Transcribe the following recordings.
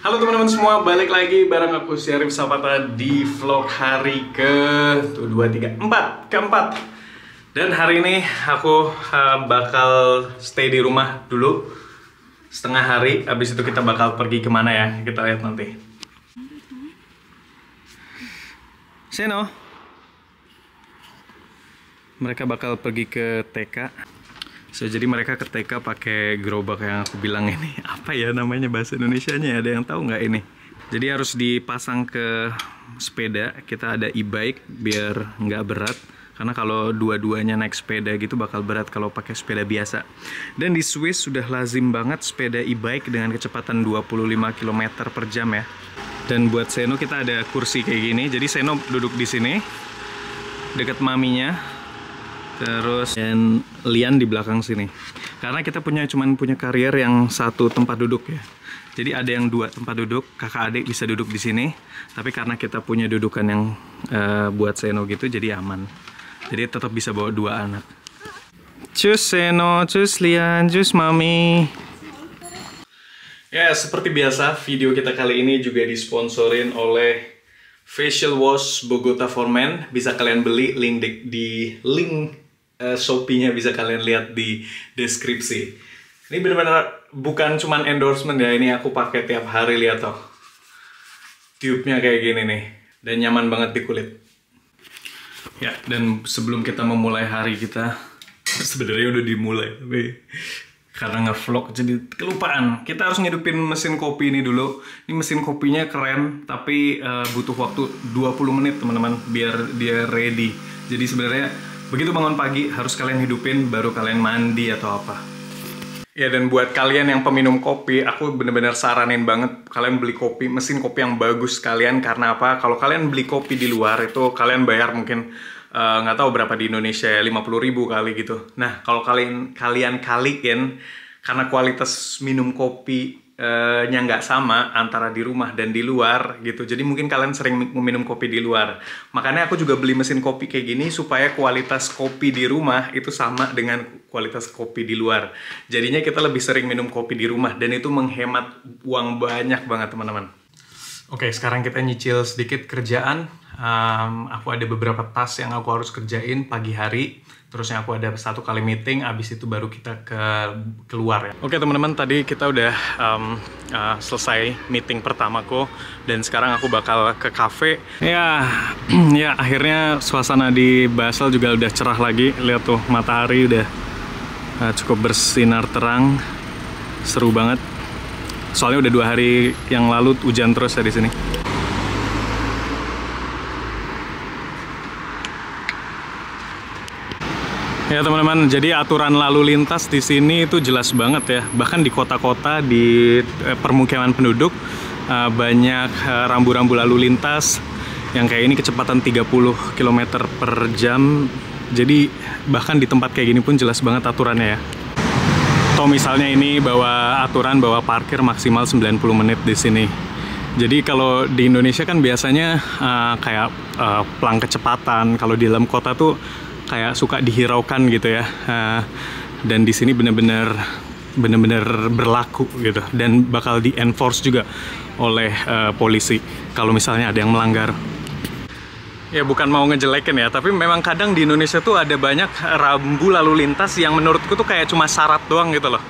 Halo teman-teman semua, balik lagi bareng aku Syarif Sapata di vlog hari keempat. Dan hari ini aku bakal stay di rumah dulu setengah hari. Habis itu kita bakal pergi kemana ya, kita lihat nanti. Seno, mereka bakal pergi ke TK. Jadi mereka ke TK pakai gerobak yang aku bilang ini. Apa ya namanya bahasa Indonesianya? Ada yang tahu nggak ini? Jadi harus dipasang ke sepeda. Kita ada e-bike biar nggak berat. Karena kalau dua-duanya naik sepeda gitu bakal berat kalau pakai sepeda biasa. Dan di Swiss sudah lazim banget sepeda e-bike dengan kecepatan 25 km per jam ya. Dan buat Seno kita ada kursi kayak gini. Jadi Seno duduk di sini dekat maminya. Terus dan Lian di belakang sini. Karena kita cuman punya karier yang satu tempat duduk ya. Jadi ada yang dua tempat duduk, kakak adik bisa duduk di sini. Tapi karena kita punya dudukan yang buat Seno gitu, jadi aman. Jadi tetap bisa bawa dua anak. Cus Seno, cus Lian, cus Mami. Ya, seperti biasa, video kita kali ini juga disponsorin oleh Facial Wash Bogota for Men. Bisa kalian beli di link Shopee-nya, bisa kalian lihat di deskripsi. Ini benar-benar bukan cuman endorsement ya, ini aku pakai tiap hari, lihat toh. Tube-nya kayak gini nih, dan nyaman banget di kulit. Ya, dan sebelum kita memulai hari kita, sebenarnya udah dimulai, tapi karena nge-vlog jadi kelupaan. Kita harus ngidupin mesin kopi ini dulu. Ini mesin kopinya keren, tapi butuh waktu 20 menit teman-teman biar dia ready. Jadi sebenarnya begitu bangun pagi harus kalian hidupin baru kalian mandi atau apa. Ya, dan buat kalian yang peminum kopi, aku bener-bener saranin banget kalian beli kopi, mesin kopi yang bagus sekalian. Karena apa? Kalau kalian beli kopi di luar itu kalian bayar mungkin nggak tahu berapa di Indonesia ya, 50.000 kali gitu. Nah, kalau kalian kaliin karena kualitas minum kopi nya nggak sama antara di rumah dan di luar gitu. Jadi mungkin kalian sering minum kopi di luar. Makanya aku juga beli mesin kopi kayak gini supaya kualitas kopi di rumah itu sama dengan kualitas kopi di luar. Jadinya kita lebih sering minum kopi di rumah dan itu menghemat uang banyak banget teman-teman. Oke, sekarang kita nyicil sedikit kerjaan. Aku ada beberapa task yang aku harus kerjain pagi hari. Terusnya aku ada satu kali meeting, abis itu baru kita keluar ya. Oke teman-teman, tadi kita udah selesai meeting pertamaku. Dan sekarang aku bakal ke cafe. Ya, ya akhirnya suasana di Basel juga udah cerah lagi. Lihat tuh, matahari udah cukup bersinar terang. Seru banget. Soalnya udah 2 hari yang lalu hujan terus ya di sini. Ya teman-teman, jadi aturan lalu lintas di sini itu jelas banget ya. Bahkan di kota-kota, di permukiman penduduk, banyak rambu-rambu lalu lintas yang kayak ini kecepatan 30 km per jam. Jadi bahkan di tempat kayak gini pun jelas banget aturannya ya. Atau misalnya ini bawa aturan bahwa parkir maksimal 90 menit di sini. Jadi kalau di Indonesia kan biasanya kayak pelang kecepatan, kalau di dalam kota tuh kayak suka dihiraukan gitu ya, dan di sini bener-bener berlaku gitu, dan bakal di-enforce juga oleh polisi kalau misalnya ada yang melanggar. Ya bukan mau ngejelekin ya, tapi memang kadang di Indonesia tuh ada banyak rambu lalu lintas yang menurutku tuh kayak cuma syarat doang gitu loh.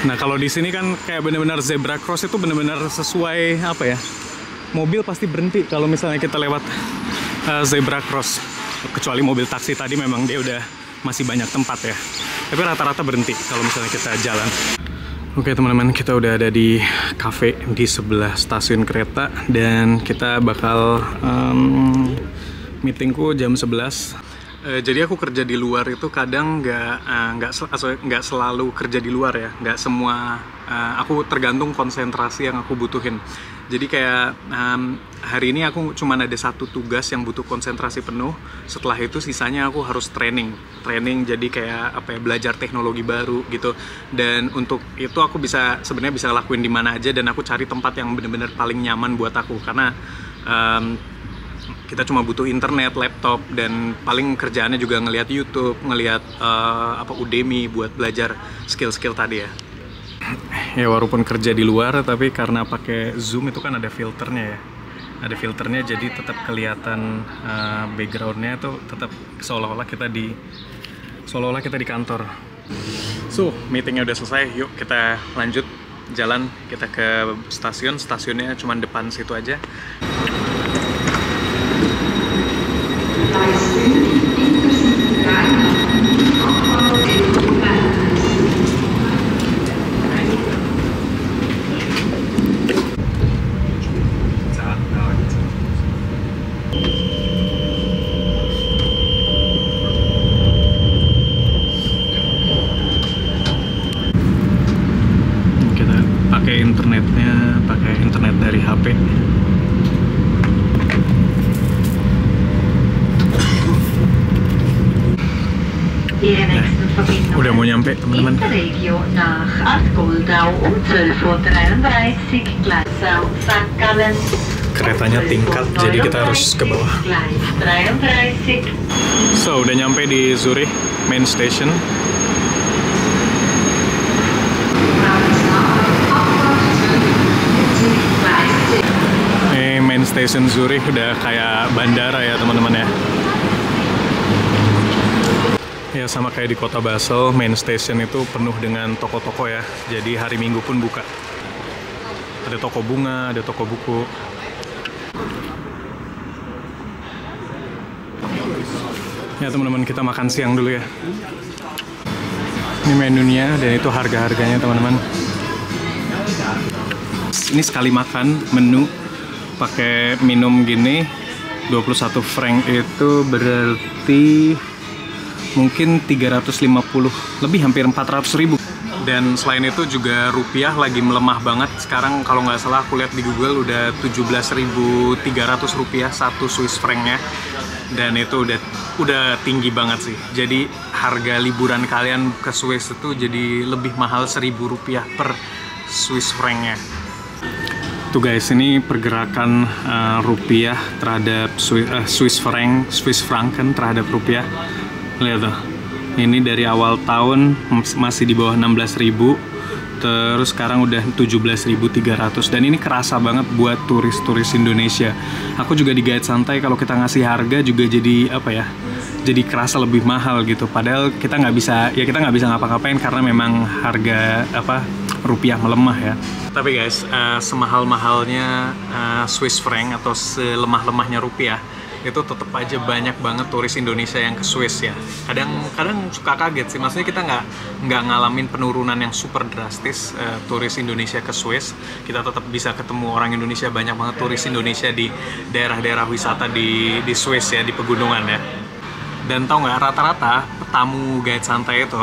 Nah kalau di sini kan kayak bener-bener zebra cross itu bener-bener sesuai apa ya, mobil pasti berhenti kalau misalnya kita lewat zebra cross. Kecuali mobil taksi tadi memang dia udah masih banyak tempat ya. Tapi rata-rata berhenti kalau misalnya kita jalan. Oke teman-teman, kita udah ada di cafe di sebelah stasiun kereta. Dan kita bakal meetingku jam 11. Jadi aku kerja di luar itu kadang nggak selalu kerja di luar ya. Nggak semua, aku tergantung konsentrasi yang aku butuhin. Jadi kayak hari ini aku cuma ada satu tugas yang butuh konsentrasi penuh. Setelah itu sisanya aku harus training jadi kayak apa ya, belajar teknologi baru gitu. Dan untuk itu aku sebenarnya bisa lakuin di mana aja, dan aku cari tempat yang bener-bener paling nyaman buat aku karena kita cuma butuh internet, laptop, dan paling kerjaannya juga ngelihat YouTube, ngelihat Udemy buat belajar skill-skill tadi ya. ya walaupun kerja di luar, tapi karena pakai Zoom itu kan ada filternya ya. Ada filternya, jadi tetap kelihatan backgroundnya tuh tetap seolah-olah kita di kantor. So, meetingnya udah selesai. Yuk kita lanjut jalan, kita ke stasiun. Stasiunnya cuma depan situ aja. Pakai internet dari HP. Udah mau nyampe teman-teman. Keretanya tingkat, jadi kita harus ke bawah. So, udah nyampe di Zurich main station. Main station Zurich udah kayak bandara ya teman-teman ya. Ya sama kayak di kota Basel, main station itu penuh dengan toko-toko ya. Jadi hari Minggu pun buka. Ada toko bunga, ada toko buku. Ya teman-teman, kita makan siang dulu ya. Ini menunya dan itu harga-harganya teman-teman. Ini sekali makan menu pakai minum gini 21 franc itu berarti mungkin 350 lebih, hampir 400.000. Dan selain itu juga rupiah lagi melemah banget sekarang. Kalau nggak salah aku lihat di Google udah 17.300 rupiah satu Swiss franc-nya, dan itu udah tinggi banget sih. Jadi harga liburan kalian ke Swiss itu jadi lebih mahal 1.000 rupiah per Swiss franc-nya. Tuh guys, ini pergerakan rupiah terhadap Swiss franc kan terhadap rupiah. Lihat tuh, ini dari awal tahun masih di bawah 16.000, terus sekarang udah 17.300, dan ini kerasa banget buat turis-turis Indonesia. Aku juga di Guide Santai, kalau kita ngasih harga juga jadi apa ya? Jadi kerasa lebih mahal gitu. Padahal kita nggak bisa ngapa-ngapain karena memang harga rupiah melemah ya. Tapi guys, semahal-mahalnya Swiss franc atau selemah-lemahnya rupiah, itu tetap aja banyak banget turis Indonesia yang ke Swiss ya. Kadang suka kaget sih, maksudnya kita nggak ngalamin penurunan yang super drastis turis Indonesia ke Swiss. Kita tetap bisa ketemu orang Indonesia, banyak banget turis Indonesia di daerah-daerah wisata di Swiss ya, di pegunungan ya. Dan tau nggak, rata-rata tamu Guide Santai itu,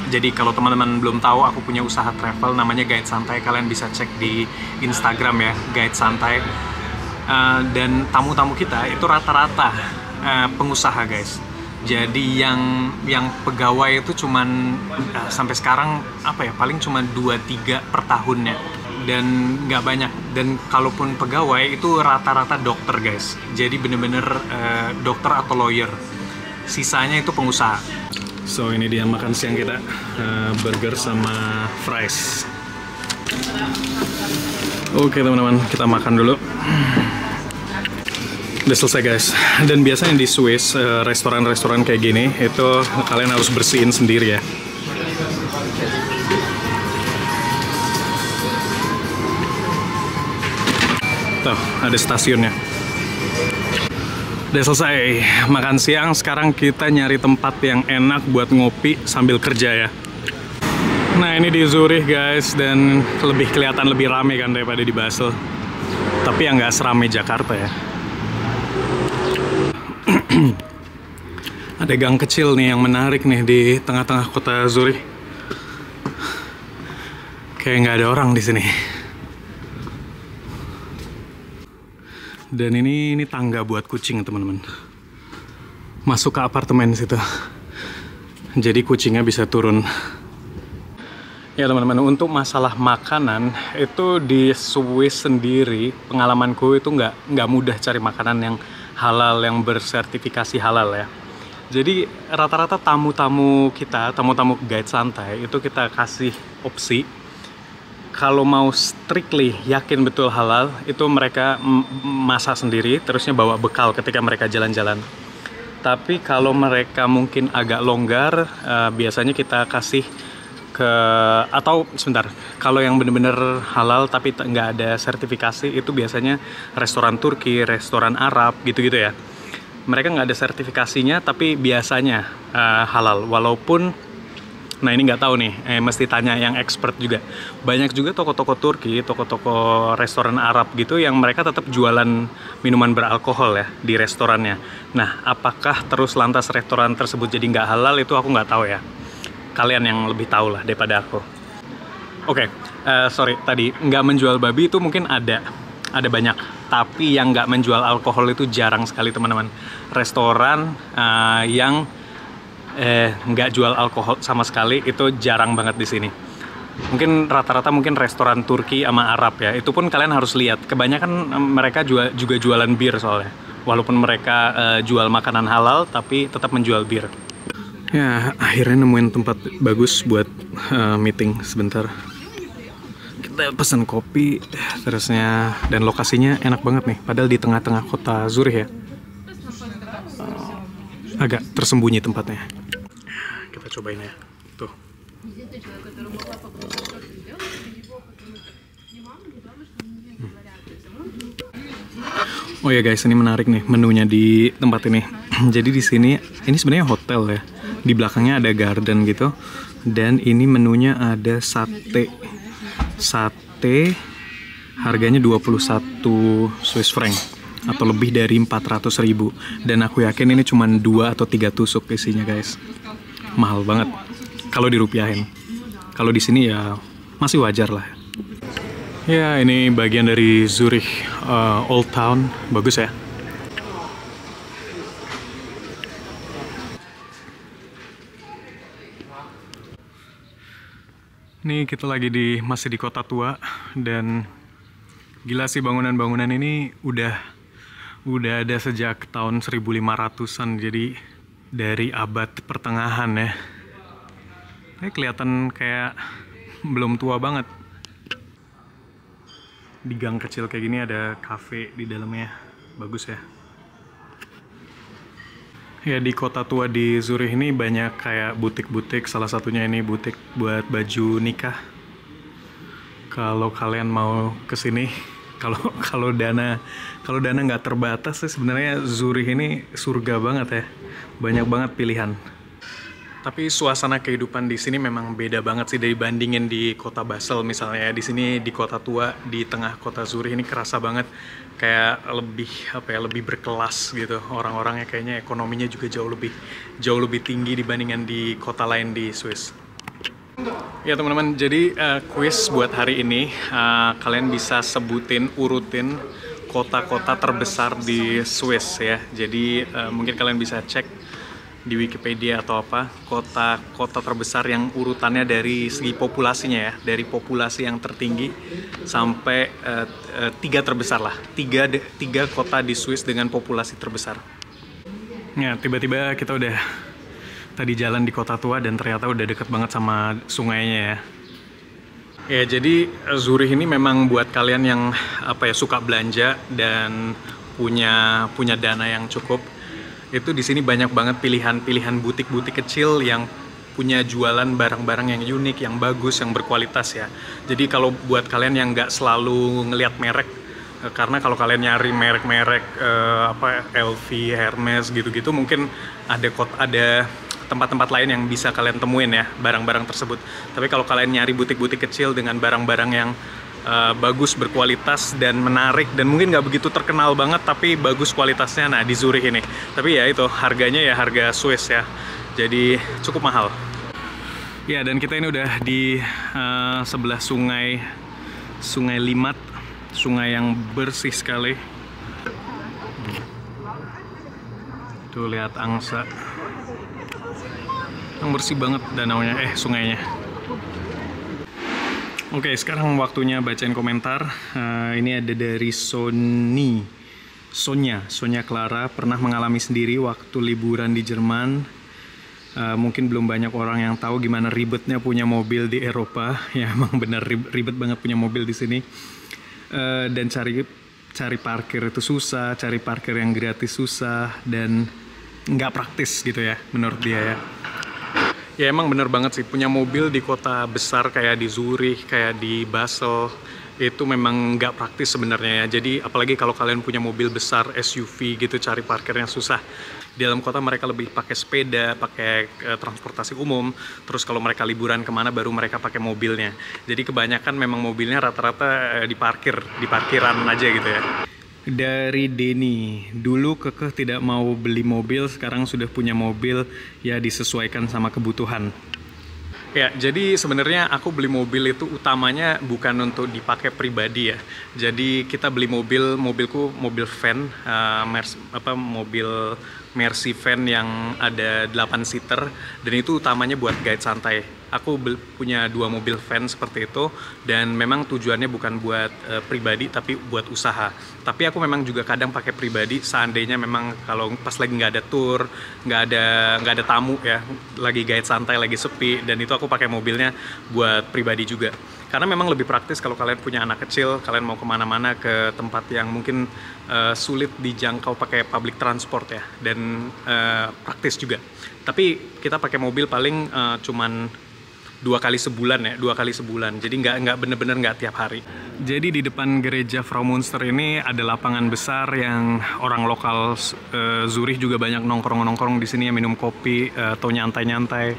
jadi kalau teman-teman belum tahu, aku punya usaha travel namanya Guide Santai. Kalian bisa cek di Instagram ya, Guide Santai. Dan tamu-tamu kita itu rata-rata pengusaha guys. Jadi yang pegawai itu cuman sampai sekarang paling cuma 2-3 per tahunnya, dan nggak banyak. Dan kalaupun pegawai itu rata-rata dokter guys. Jadi bener-bener dokter atau lawyer. Sisanya itu pengusaha. So ini dia makan siang kita, burger sama fries. Oke teman-teman, kita makan dulu. Udah selesai guys. Dan biasanya di Swiss, restoran-restoran kayak gini itu kalian harus bersihin sendiri ya. Tuh, ada stasiunnya. Udah selesai makan siang, sekarang kita nyari tempat yang enak buat ngopi sambil kerja ya. Nah ini di Zurich guys, dan kelihatan lebih rame kan daripada di Basel. Tapi yang nggak serame Jakarta ya. Ada gang kecil nih yang menarik nih di tengah-tengah kota Zurich. Kayak nggak ada orang di sini. Dan ini tangga buat kucing teman-teman. Masuk ke apartemen situ. Jadi kucingnya bisa turun. Ya teman-teman, untuk masalah makanan itu di Swiss sendiri, pengalamanku itu nggak mudah cari makanan yang halal, yang bersertifikasi halal ya. Jadi rata-rata tamu-tamu Guide Santai itu kita kasih opsi kalau mau strictly yakin betul halal, itu mereka masak sendiri, terusnya bawa bekal ketika mereka jalan-jalan. Tapi kalau mereka mungkin agak longgar, biasanya kita kasih ke, atau sebentar, kalau yang bener-bener halal tapi nggak ada sertifikasi, itu biasanya restoran Turki, restoran Arab, gitu-gitu ya. Mereka nggak ada sertifikasinya, tapi biasanya halal, walaupun nah ini nggak tahu nih, mesti tanya yang expert juga. Banyak juga toko-toko Turki, toko-toko restoran Arab gitu yang mereka tetap jualan minuman beralkohol ya di restorannya. Nah, apakah terus lantas restoran tersebut jadi nggak halal, itu aku nggak tahu ya. Kalian yang lebih tahu lah daripada aku. Oke, sorry, tadi nggak menjual babi itu mungkin ada banyak. Tapi yang nggak menjual alkohol itu jarang sekali teman-teman. Restoran yang nggak jual alkohol sama sekali itu jarang banget di sini. Mungkin rata-rata mungkin restoran Turki sama Arab ya. Itu pun kalian harus lihat. Kebanyakan mereka juga jualan bir soalnya. Walaupun mereka jual makanan halal, tapi tetap menjual bir. Ya, akhirnya nemuin tempat bagus buat meeting sebentar. Kita pesan kopi, terusnya, dan lokasinya enak banget nih. Padahal di tengah-tengah kota Zurich ya. Agak tersembunyi tempatnya. Kita cobain ya. Tuh. Oh ya guys, ini menarik nih menunya di tempat ini. Jadi di sini ini sebenarnya hotel ya. Di belakangnya ada garden gitu. Dan ini menunya ada sate. Sate harganya 21 Swiss franc atau lebih dari 400.000. Dan aku yakin ini cuma 2 atau 3 tusuk isinya guys. Mahal banget kalau dirupiahin. Kalau di sini ya masih wajar lah. Ya, ini bagian dari Zurich Old Town, bagus ya. Ini kita lagi masih di kota tua, dan gila sih bangunan-bangunan ini udah ada sejak tahun 1500-an, jadi dari abad pertengahan ya. Ini kelihatan kayak belum tua banget. Di gang kecil kayak gini ada cafe di dalamnya, bagus ya. Ya, di kota tua di Zurich ini banyak kayak butik-butik, salah satunya ini butik buat baju nikah. Kalau kalian mau kesini, kalau dana nggak terbatas sih sebenarnya Zurich ini surga banget ya, banyak banget pilihan. Tapi suasana kehidupan di sini memang beda banget sih dibandingin di kota Basel misalnya. Di sini di kota tua di tengah kota Zurich ini kerasa banget kayak lebih berkelas gitu. Orang-orangnya kayaknya ekonominya juga jauh lebih tinggi dibandingin di kota lain di Swiss. Ya teman-teman, jadi kuis buat hari ini kalian bisa urutin kota-kota terbesar di Swiss ya. Jadi mungkin kalian bisa cek di Wikipedia atau apa, kota terbesar yang urutannya dari segi populasinya ya, dari populasi yang tertinggi sampai 3 terbesar lah, 3 kota di Swiss dengan populasi terbesar. Ya, tiba-tiba kita udah tadi jalan di kota tua dan ternyata udah deket banget sama sungainya ya. Ya, jadi Zurich ini memang buat kalian yang suka belanja dan punya dana yang cukup. Itu di sini banyak banget pilihan butik-butik kecil yang punya jualan barang-barang yang unik, yang bagus, yang berkualitas ya. Jadi kalau buat kalian yang nggak selalu ngelihat merek, karena kalau kalian nyari merek-merek LV, Hermes gitu-gitu, mungkin ada tempat-tempat lain yang bisa kalian temuin ya barang-barang tersebut. Tapi kalau kalian nyari butik-butik kecil dengan barang-barang yang bagus, berkualitas, dan menarik, dan mungkin nggak begitu terkenal banget tapi bagus kualitasnya, nah di Zurich ini. Tapi ya itu, harganya ya harga Swiss ya, jadi cukup mahal. Ya, dan kita ini udah di sebelah sungai Limmat, sungai yang bersih sekali. Tuh lihat angsa, yang bersih banget danaunya, sungainya. Oke, sekarang waktunya bacain komentar. Ini ada dari Sonya Clara, pernah mengalami sendiri waktu liburan di Jerman. Mungkin belum banyak orang yang tahu gimana ribetnya punya mobil di Eropa. Ya emang bener ribet banget punya mobil di sini. Dan cari parkir itu susah, cari parkir yang gratis susah, dan nggak praktis gitu ya menurut dia ya. Ya emang bener banget sih, punya mobil di kota besar kayak di Zurich, kayak di Basel, itu memang nggak praktis sebenarnya ya. Jadi apalagi kalau kalian punya mobil besar, SUV gitu, cari parkirnya susah. Di dalam kota mereka lebih pakai sepeda, pakai transportasi umum. Terus kalau mereka liburan kemana baru mereka pakai mobilnya. Jadi kebanyakan memang mobilnya rata-rata di parkiran aja gitu ya. Dari Denny, dulu kekeh tidak mau beli mobil, sekarang sudah punya mobil, ya disesuaikan sama kebutuhan. Ya, jadi sebenarnya aku beli mobil itu utamanya bukan untuk dipakai pribadi ya. Jadi kita beli mobilku mobil van, mobil Mercy van yang ada 8 seater, dan itu utamanya buat guide santai. Aku punya 2 mobil van seperti itu, dan memang tujuannya bukan buat pribadi tapi buat usaha. Tapi aku memang juga kadang pakai pribadi seandainya memang kalau pas lagi nggak ada tour, nggak ada tamu ya, lagi guide santai, lagi sepi, dan itu aku pakai mobilnya buat pribadi juga. Karena memang lebih praktis kalau kalian punya anak kecil, kalian mau kemana-mana ke tempat yang mungkin sulit dijangkau pakai public transport ya, dan praktis juga. Tapi kita pakai mobil paling cuman 2 kali sebulan, jadi nggak bener-bener nggak tiap hari. Jadi di depan gereja Fraumünster ini ada lapangan besar yang orang lokal Zurich juga banyak nongkrong di sini ya, minum kopi atau nyantai-nyantai,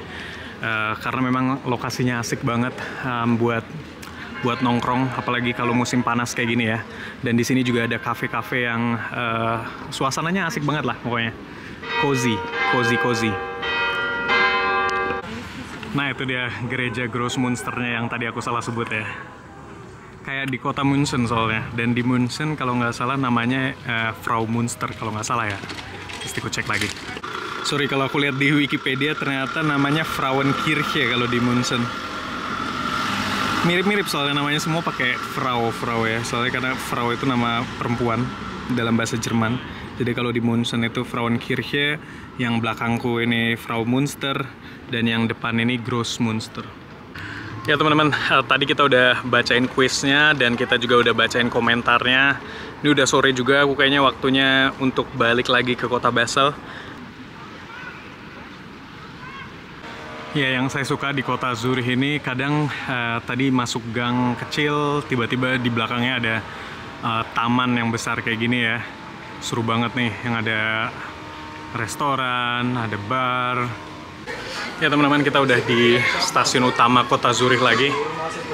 karena memang lokasinya asik banget buat nongkrong, apalagi kalau musim panas kayak gini ya. Dan di sini juga ada kafe-kafe yang suasananya asik banget lah pokoknya, cozy. Nah itu dia gereja Grossmünsternya yang tadi aku salah sebut ya. Kayak di kota München soalnya. Dan di München kalau nggak salah namanya Fraumünster kalau nggak salah ya. Pasti aku cek lagi. Sorry kalau aku lihat di Wikipedia ternyata namanya Frauenkirche kalau di München. Mirip-mirip soalnya namanya semua pakai Frau ya. Soalnya karena Frau itu nama perempuan dalam bahasa Jerman. Jadi kalau di München itu Frauenkirche, yang belakangku ini Fraumünster, dan yang depan ini Grossmünster. Ya teman-teman, tadi kita udah bacain kuisnya dan kita juga udah bacain komentarnya. Ini udah sore juga, aku kayaknya waktunya untuk balik lagi ke kota Basel. Ya, yang saya suka di kota Zurich ini kadang tadi masuk gang kecil, tiba-tiba di belakangnya ada taman yang besar kayak gini ya. Seru banget nih, yang ada restoran, ada bar. Ya teman-teman, kita udah di stasiun utama kota Zurich lagi.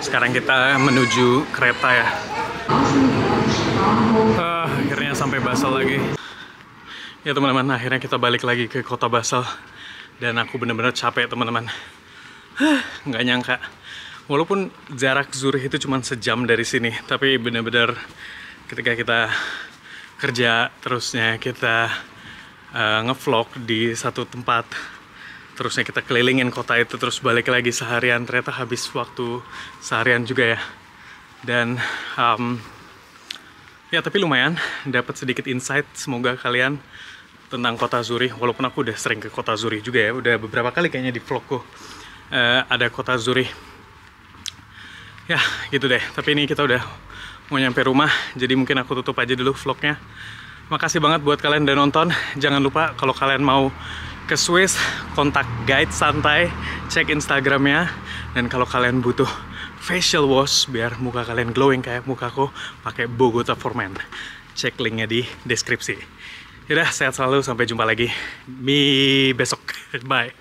Sekarang kita menuju kereta ya. Akhirnya sampai Basel lagi. Ya teman-teman, akhirnya kita balik lagi ke kota Basel. Dan aku bener-bener capek teman-teman. Nggak nyangka. Walaupun jarak Zurich itu cuma sejam dari sini, tapi bener-bener ketika kita kerja terusnya kita ngevlog di satu tempat, terusnya kita kelilingin kota itu, terus balik lagi seharian, ternyata habis waktu seharian juga ya. Dan ya tapi lumayan dapat sedikit insight, semoga kalian, tentang kota Zurich. Walaupun aku udah sering ke kota Zurich juga ya, udah beberapa kali kayaknya di vlogku ada kota Zurich ya gitu deh. Tapi ini kita udah mau nyampe rumah, jadi mungkin aku tutup aja dulu vlognya. Makasih banget buat kalian udah nonton. Jangan lupa kalau kalian mau ke Swiss, kontak guide santai, cek Instagramnya. Dan kalau kalian butuh facial wash biar muka kalian glowing kayak mukaku, pakai Bogota for Men. Cek linknya di deskripsi. Yaudah, sehat selalu, sampai jumpa lagi besok. Bye.